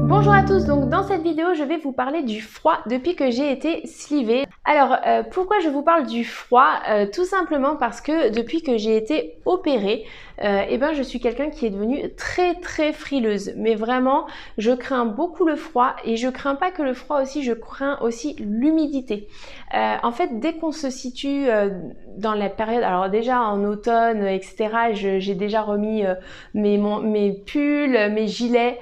Bonjour à tous, donc dans cette vidéo je vais vous parler du froid depuis que j'ai été slivée. Alors pourquoi je vous parle du froid? Tout simplement parce que depuis que j'ai été opérée, je suis quelqu'un qui est devenu très frileuse. Mais vraiment, je crains beaucoup le froid et je crains pas que le froid aussi, je crains aussi l'humidité. En fait, dès qu'on se situe dans la période, alors déjà en automne, etc., j'ai déjà remis mes pulls, mes gilets,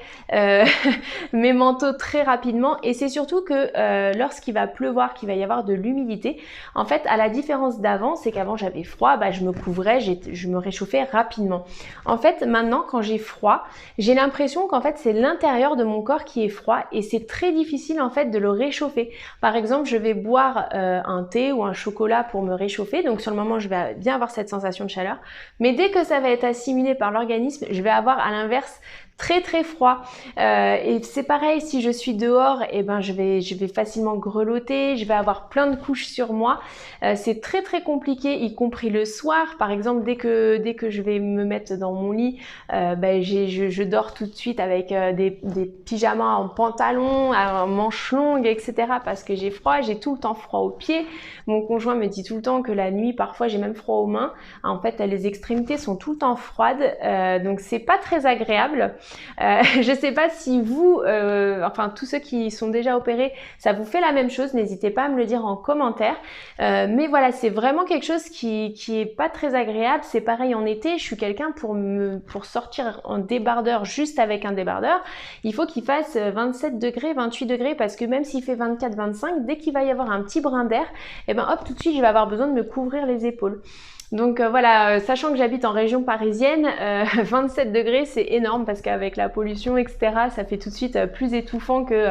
mes manteaux très rapidement, et c'est surtout que lorsqu'il va pleuvoir, qu'il va y avoir de l'humidité, en fait à la différence d'avant, c'est qu'avant j'avais froid, je me couvrais, je me réchauffais rapidement. En fait maintenant quand j'ai froid, j'ai l'impression qu'en fait c'est l'intérieur de mon corps qui est froid et c'est très difficile en fait de le réchauffer. Par exemple, je vais boire un thé ou un chocolat pour me réchauffer, donc sur le moment je vais bien avoir cette sensation de chaleur, mais dès que ça va être assimilé par l'organisme, je vais avoir à l'inverse très froid. Et c'est pareil, si je suis dehors, je vais facilement grelotter, je vais avoir plein de couches sur moi. C'est très compliqué, y compris le soir. Par exemple, dès que je vais me mettre dans mon lit, je dors tout de suite avec des pyjamas en pantalon, en manches longues, etc. parce que j'ai froid, j'ai tout le temps froid aux pieds. Mon conjoint me dit tout le temps que la nuit, parfois j'ai même froid aux mains. En fait, les extrémités sont tout le temps froides, donc c'est pas très agréable. Je sais pas si vous, tous ceux qui sont déjà opérés, ça vous fait la même chose, n'hésitez pas à me le dire en commentaire. Mais voilà, c'est vraiment quelque chose qui est pas très agréable. C'est pareil en été, je suis quelqu'un pour sortir en débardeur, juste avec un débardeur, il faut qu'il fasse 27 degrés, 28 degrés, parce que même s'il fait 24, 25, dès qu'il va y avoir un petit brin d'air, hop, tout de suite je vais avoir besoin de me couvrir les épaules. Donc voilà, sachant que j'habite en région parisienne, 27 degrés c'est énorme parce qu'avec la pollution, etc., ça fait tout de suite plus étouffant que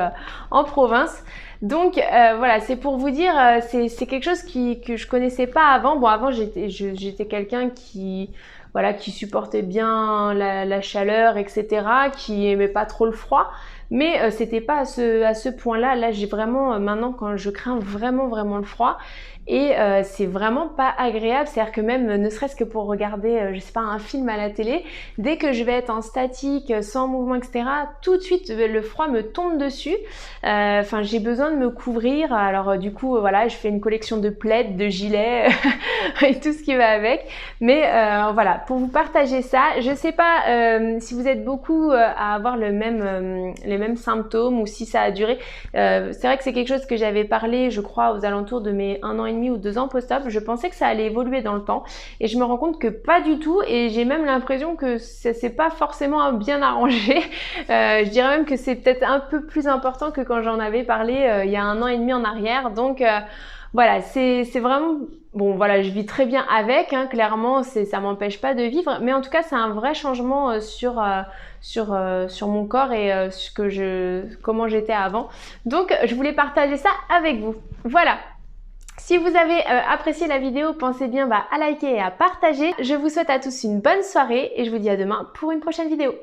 en province. Donc voilà, c'est pour vous dire, c'est quelque chose que je connaissais pas avant. Bon, avant j'étais quelqu'un qui supportait bien la chaleur, etc., qui aimait pas trop le froid, mais c'était pas à ce point-là. Là, j'ai vraiment, maintenant, quand je crains vraiment le froid, et c'est vraiment pas agréable. C'est-à-dire que même, ne serait-ce que pour regarder, je sais pas, un film à la télé, dès que je vais être en statique, sans mouvement, etc., tout de suite, le froid me tombe dessus. J'ai besoin de me couvrir. Alors du coup, voilà, je fais une collection de plaids, de gilets et tout ce qui va avec. Mais voilà, pour vous partager ça, je sais pas si vous êtes beaucoup à avoir les mêmes symptômes ou si ça a duré. C'est vrai que c'est quelque chose que j'avais parlé, je crois, aux alentours de mes 1 an et demi ou 2 ans post-op. Je pensais que ça allait évoluer dans le temps et je me rends compte que pas du tout, et j'ai même l'impression que ça s'est pas forcément bien arrangé. Je dirais même que c'est peut-être un peu plus important que quand j'en avais parlé il y a 1 an et demi en arrière. Donc voilà, c'est vraiment... Bon voilà, je vis très bien avec, hein, clairement, ça m'empêche pas de vivre, mais en tout cas c'est un vrai changement sur mon corps et comment j'étais avant. Donc je voulais partager ça avec vous. Voilà. Si vous avez apprécié la vidéo, pensez bien à liker et à partager. Je vous souhaite à tous une bonne soirée et je vous dis à demain pour une prochaine vidéo.